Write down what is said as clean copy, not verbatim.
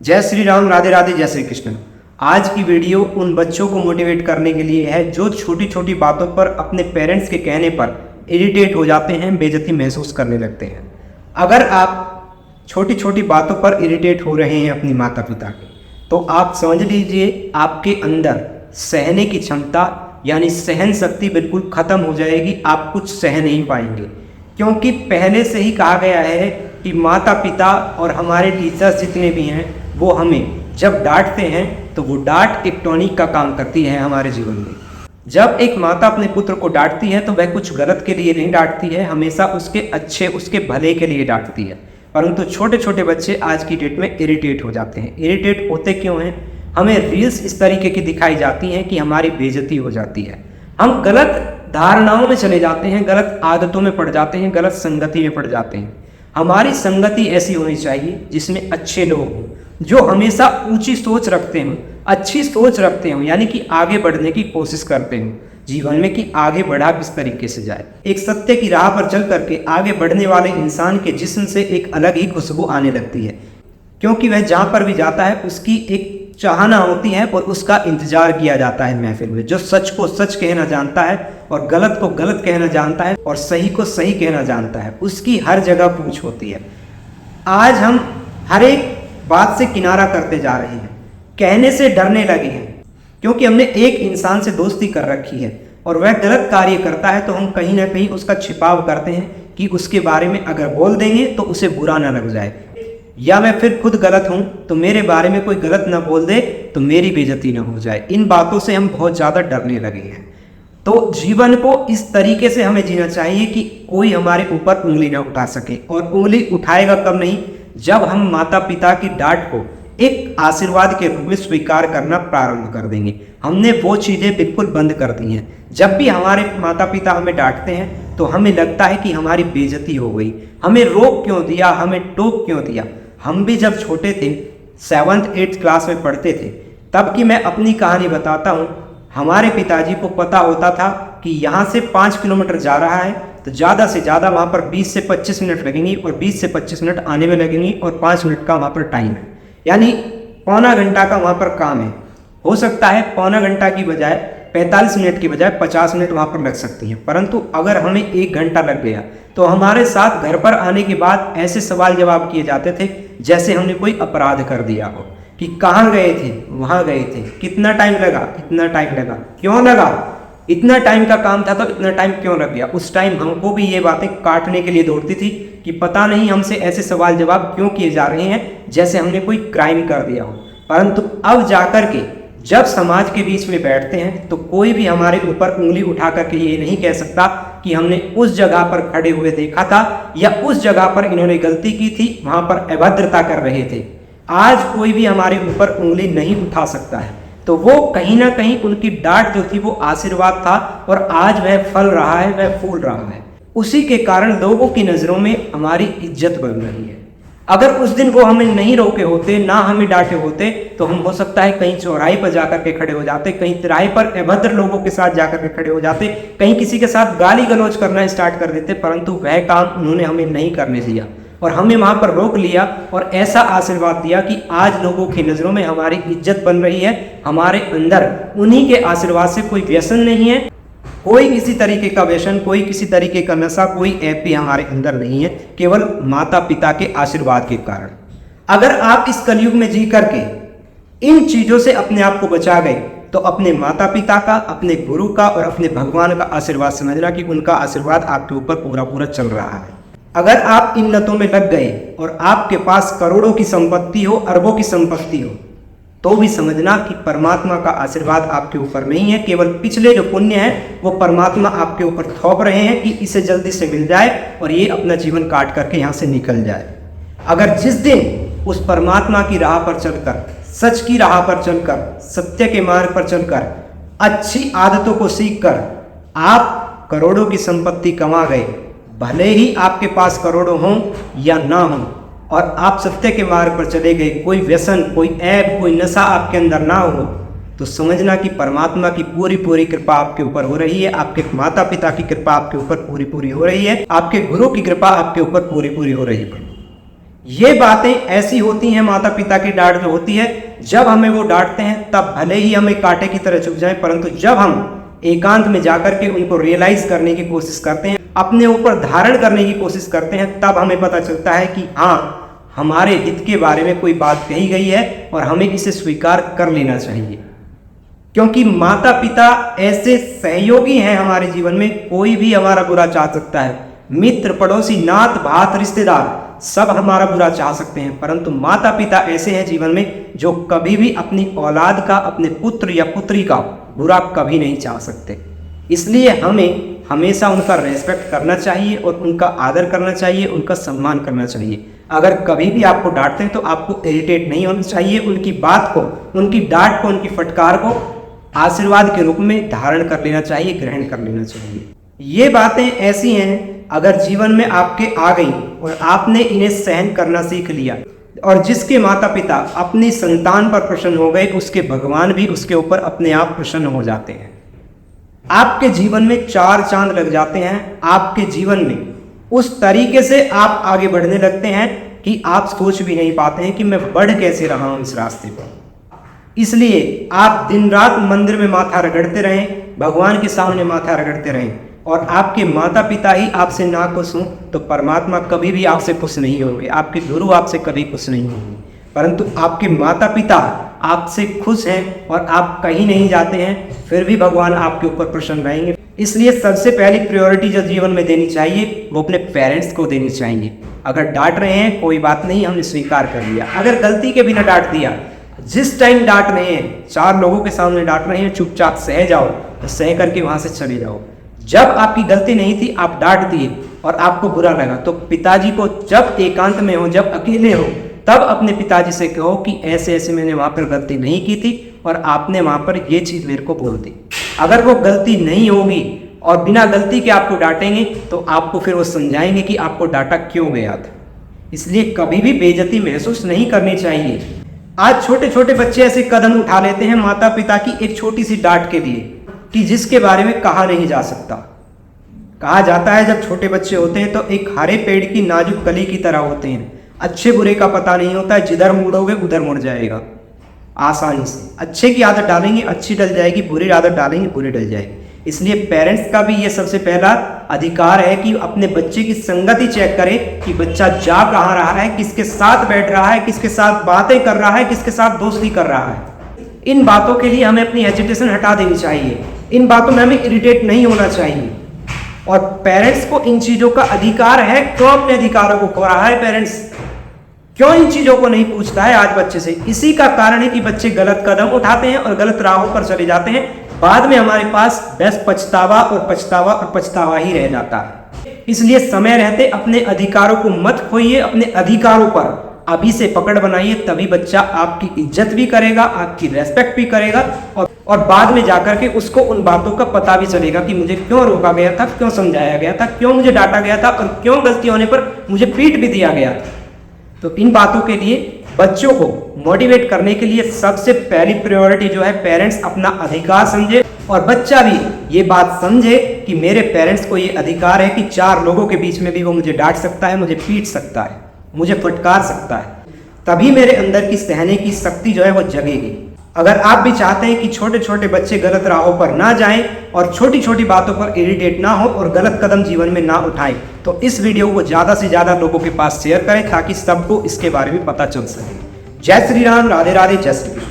जय श्री राम, राधे राधे, जय श्री कृष्ण। आज की वीडियो उन बच्चों को मोटिवेट करने के लिए है जो छोटी छोटी बातों पर अपने पेरेंट्स के कहने पर इरिटेट हो जाते हैं, बेइज्जती महसूस करने लगते हैं। अगर आप छोटी छोटी बातों पर इरिटेट हो रहे हैं अपनी माता पिता के, तो आप समझ लीजिए आपके अंदर सहने की क्षमता यानी सहन शक्ति बिल्कुल खत्म हो जाएगी। आप कुछ सह नहीं पाएंगे, क्योंकि पहले से ही कहा गया है कि माता पिता और हमारे टीचर्स जितने भी हैं वो हमें जब डांटते हैं तो वो डांट एक टॉनिक का काम करती है हमारे जीवन में। जब एक माता अपने पुत्र को डांटती है तो वह कुछ गलत के लिए नहीं डांटती है, हमेशा उसके अच्छे, उसके भले के लिए डांटती है। परंतु छोटे छोटे बच्चे आज की डेट में इरिटेट हो जाते हैं। इरिटेट होते क्यों हैं? हमें रील्स इस तरीके की दिखाई जाती हैं कि हमारी बेइज्जती हो जाती है। हम गलत धारणाओं में चले जाते हैं, गलत आदतों में पड़ जाते हैं, गलत संगति में पड़ जाते हैं। हमारी संगति ऐसी होनी चाहिए जिसमें अच्छे लोग हों, जो हमेशा ऊंची सोच रखते हों, अच्छी सोच रखते हों, यानी कि आगे बढ़ने की कोशिश करते हों जीवन में कि आगे बढ़ा किस तरीके से जाए। एक सत्य की राह पर चल करके आगे बढ़ने वाले इंसान के जिस्म से एक अलग ही खुशबू आने लगती है, क्योंकि वह जहाँ पर भी जाता है उसकी एक चाहना होती है और उसका इंतजार किया जाता है महफिल में। जो सच को सच कहना जानता है और गलत को गलत कहना जानता है और सही को सही कहना जानता है, उसकी हर जगह पूछ होती है। आज हम हर एक बात से किनारा करते जा रहे हैं, कहने से डरने लगे हैं, क्योंकि हमने एक इंसान से दोस्ती कर रखी है और वह गलत कार्य करता है तो हम कहीं ना कहीं उसका छिपाव करते हैं कि उसके बारे में अगर बोल देंगे तो उसे बुरा ना लग जाए, या मैं फिर खुद गलत हूं तो मेरे बारे में कोई गलत ना बोल दे तो मेरी बेइज्जती ना हो जाए। इन बातों से हम बहुत ज़्यादा डरने लगे हैं। तो जीवन को इस तरीके से हमें जीना चाहिए कि कोई हमारे ऊपर उंगली ना उठा सके, और उंगली उठाएगा कब नहीं, जब हम माता पिता की डांट को एक आशीर्वाद के रूप में स्वीकार करना प्रारंभ कर देंगे। हमने वो चीज़ें बिल्कुल बंद कर दी हैं। जब भी हमारे माता पिता हमें डांटते हैं तो हमें लगता है कि हमारी बेइज्जती हो गई, हमें रोक क्यों दिया, हमें टोक क्यों दिया। हम भी जब छोटे थे, 7th 8th क्लास में पढ़ते थे, तब की मैं अपनी कहानी बताता हूँ। हमारे पिताजी को पता होता था कि यहाँ से 5 किलोमीटर जा रहा है तो ज़्यादा से ज़्यादा वहाँ पर 20 से 25 मिनट लगेंगी, और 20 से 25 मिनट आने में लगेंगी, और 5 मिनट का वहाँ पर टाइम है, यानी पौना घंटा का वहाँ पर काम है। हो सकता है पौना घंटा की बजाय 45 मिनट की बजाय 50 मिनट वहाँ पर लग सकती हैं। परंतु अगर हमें 1 घंटा लग गया तो हमारे साथ घर पर आने के बाद ऐसे सवाल जवाब किए जाते थे जैसे हमने कोई अपराध कर दिया हो, कि कहाँ गए थे, वहाँ गए थे, कितना टाइम लगा, इतना टाइम लगा, क्यों लगा, इतना टाइम का काम था तो इतना टाइम क्यों लग गया। उस टाइम हमको भी ये बातें काटने के लिए दौड़ती थी कि पता नहीं हमसे ऐसे सवाल जवाब क्यों किए जा रहे हैं जैसे हमने कोई क्राइम कर दिया हो। परंतु अब जाकर के जब समाज के बीच में बैठते हैं तो कोई भी हमारे ऊपर उंगली उठा करके ये नहीं कह सकता कि हमने उस जगह पर खड़े हुए देखा था या उस जगह पर इन्होंने गलती की थी, वहां पर अभद्रता कर रहे थे। आज कोई भी हमारे ऊपर उंगली नहीं उठा सकता है। तो वो कहीं ना कहीं उनकी डांट जो थी वो आशीर्वाद था, और आज वह फल रहा है, वह फूल रहा है। उसी के कारण लोगों की नज़रों में हमारी इज्जत बढ़ रही है। अगर उस दिन वो हमें नहीं रोके होते, ना हमें डांटे होते, तो हम हो सकता है कहीं चौराहे पर जाकर के खड़े हो जाते, कहीं तिराहे पर अभद्र लोगों के साथ जाकर के खड़े हो जाते, कहीं किसी के साथ गाली गलौज करना स्टार्ट कर देते। परंतु वह काम उन्होंने हमें नहीं करने दिया और हमें वहां पर रोक लिया और ऐसा आशीर्वाद दिया कि आज लोगों की नज़रों में हमारी इज्जत बन रही है। हमारे अंदर उन्हीं के आशीर्वाद से कोई व्यसन नहीं है, कोई किसी तरीके का व्यसन, कोई किसी तरीके का नशा, कोई ऐप भी हमारे अंदर नहीं है, केवल माता पिता के आशीर्वाद के कारण। अगर आप इस कलयुग में जी करके इन चीज़ों से अपने आप को बचा गए तो अपने माता पिता का, अपने गुरु का और अपने भगवान का आशीर्वाद समझना कि उनका आशीर्वाद आपके ऊपर पूरा पूरा चल रहा है। अगर आप इन लतों में लग गए और आपके पास करोड़ों की संपत्ति हो, अरबों की संपत्ति हो, तो भी समझना कि परमात्मा का आशीर्वाद आपके ऊपर नहीं है। केवल पिछले जो पुण्य है वो परमात्मा आपके ऊपर थोप रहे हैं कि इसे जल्दी से मिल जाए और ये अपना जीवन काट करके यहाँ से निकल जाए। अगर जिस दिन उस परमात्मा की राह पर चलकर, सच की राह पर चलकर, सत्य के मार्ग पर चलकर, अच्छी आदतों को सीखकर आप करोड़ों की संपत्ति कमा गए, भले ही आपके पास करोड़ों हों या ना हों, और आप सत्य के मार्ग पर चले गए, कोई व्यसन, कोई ऐप, कोई नशा आपके अंदर ना हो, तो समझना कि परमात्मा की पूरी पूरी कृपा आपके ऊपर हो रही है, आपके माता पिता की कृपा आपके ऊपर पूरी पूरी हो रही है, आपके गुरु की कृपा आपके ऊपर पूरी पूरी हो रही है। ये बातें ऐसी होती हैं, माता पिता की डांट जो होती है, जब हमें वो डांटते हैं तब भले ही हमें कांटे की तरह चुभ जाए, परंतु जब हम एकांत में जाकर के उनको रियलाइज करने की कोशिश करते हैं, अपने ऊपर धारण करने की कोशिश करते हैं, तब हमें पता चलता है कि हाँ, हमारे हित के बारे में कोई बात कही गई है और हमें इसे स्वीकार कर लेना चाहिए। क्योंकि माता पिता ऐसे सहयोगी हैं हमारे जीवन में, कोई भी हमारा बुरा चाह सकता है। मित्र, पड़ोसी, नात, भात, रिश्तेदार सब हमारा बुरा चाह सकते हैं, परंतु माता पिता ऐसे हैं जीवन में जो कभी भी अपनी औलाद का, अपने पुत्र या पुत्री का बुरा कभी नहीं चाह सकते। इसलिए हमें हमेशा उनका रेस्पेक्ट करना चाहिए और उनका आदर करना चाहिए, उनका सम्मान करना चाहिए। अगर कभी भी आपको डांटते हैं तो आपको इरिटेट नहीं होना चाहिए, उनकी बात को, उनकी डांट को, उनकी फटकार को आशीर्वाद के रूप में धारण कर लेना चाहिए, ग्रहण कर लेना चाहिए। ये बातें ऐसी हैं, अगर जीवन में आपके आ गई और आपने इन्हें सहन करना सीख लिया, और जिसके माता पिता अपनी संतान पर प्रसन्न हो गए, उसके भगवान भी उसके ऊपर अपने आप प्रसन्न हो जाते हैं। आपके जीवन में 4 चांद लग जाते हैं। आपके जीवन में उस तरीके से आप आगे बढ़ने लगते हैं कि आप सोच भी नहीं पाते हैं कि मैं बढ़ कैसे रहा हूं इस रास्ते पर। इसलिए आप दिन रात मंदिर में माथा रगड़ते रहें, भगवान के सामने माथा रगड़ते रहें, और आपके माता पिता ही आपसे ना खुश हों तो परमात्मा कभी भी आपसे खुश नहीं होंगे, आपके गुरु आपसे कभी खुश नहीं होंगे। परंतु आपके माता पिता आपसे खुश हैं और आप कहीं नहीं जाते हैं, फिर भी भगवान आपके ऊपर प्रसन्न रहेंगे। इसलिए सबसे पहली प्रायोरिटी जो जीवन में देनी चाहिए वो अपने पेरेंट्स को देनी चाहिए। अगर डांट रहे हैं कोई बात नहीं, हमने स्वीकार कर लिया। अगर गलती के बिना डांट दिया, जिस टाइम डांट रहे हैं, 4 लोगों के सामने डांट रहे हैं, चुपचाप सह जाओ, तो सह करके वहां से चले जाओ। जब आपकी गलती नहीं थी, आप डांट दिए और आपको बुरा लगा, तो पिताजी को जब एकांत में हो, जब अकेले हो, तब अपने पिताजी से कहो कि ऐसे ऐसे मैंने वहां पर गलती नहीं की थी और आपने वहां पर ये चीज मेरे को बोल दी। अगर वो गलती नहीं होगी और बिना गलती के आपको डांटेंगे तो आपको फिर वो समझाएंगे कि आपको डांटा क्यों गया था। इसलिए कभी भी बेइज्जती महसूस नहीं करनी चाहिए। आज छोटे छोटे बच्चे ऐसे कदम उठा लेते हैं माता पिता की एक छोटी सी डांट के लिए कि जिसके बारे में कहा नहीं जा सकता। कहा जाता है जब छोटे बच्चे होते हैं तो एक हरे पेड़ की नाजुक कली की तरह होते हैं, अच्छे बुरे का पता नहीं होता है, जिधर मुड़ोगे उधर मुड़ जाएगा आसानी से। अच्छे की आदत डालेंगे अच्छी डल जाएगी, बुरी आदत डालेंगे बुरी डल जाएगी। इसलिए पेरेंट्स का भी ये सबसे पहला अधिकार है कि अपने बच्चे की संगति चेक करें कि बच्चा जा कहाँ रहा है, किसके साथ बैठ रहा है, किसके साथ बातें कर रहा है, किसके साथ दोस्ती कर रहा है। इन बातों के लिए हमें अपनी हेजिटेशन हटा देनी चाहिए, इन बातों में हमें इरिटेट नहीं होना चाहिए। और पेरेंट्स को इन चीजों का अधिकार है। क्यों अपने अधिकारों को खो रहा है पेरेंट्स? क्यों इन चीजों को नहीं पूछता है आज बच्चे से? इसी का कारण है कि बच्चे गलत कदम उठाते हैं और गलत राहों पर चले जाते हैं। बाद में हमारे पास बस पछतावा और पछतावा और पछतावा ही रह जाता है। इसलिए समय रहते अपने अधिकारों को मत खोइए, अपने अधिकारों पर अभी से पकड़ बनाइए, तभी बच्चा आपकी इज्जत भी करेगा, आपकी रेस्पेक्ट भी करेगा, और बाद में जाकर के उसको उन बातों का पता भी चलेगा कि मुझे क्यों रोका गया था, क्यों समझाया गया था, क्यों मुझे डांटा गया था और क्यों गलती होने पर मुझे पीट भी दिया गया था। तो इन बातों के लिए बच्चों को मोटिवेट करने के लिए सबसे पहली प्रायोरिटी जो है, पेरेंट्स अपना अधिकार समझे और बच्चा भी ये बात समझे कि मेरे पेरेंट्स को ये अधिकार है कि 4 लोगों के बीच में भी वो मुझे डांट सकता है, मुझे पीट सकता है, मुझे फटकार सकता है। तभी मेरे अंदर की सहने की शक्ति जो है वो जगेगी। अगर आप भी चाहते हैं कि छोटे छोटे बच्चे गलत राहों पर ना जाएं और छोटी छोटी बातों पर इरिटेट ना हो और गलत कदम जीवन में ना उठाएं, तो इस वीडियो को ज़्यादा से ज़्यादा लोगों के पास शेयर करें ताकि सबको इसके बारे में पता चल सके। जय श्री राम, राधे राधे, जय श्री कृष्ण।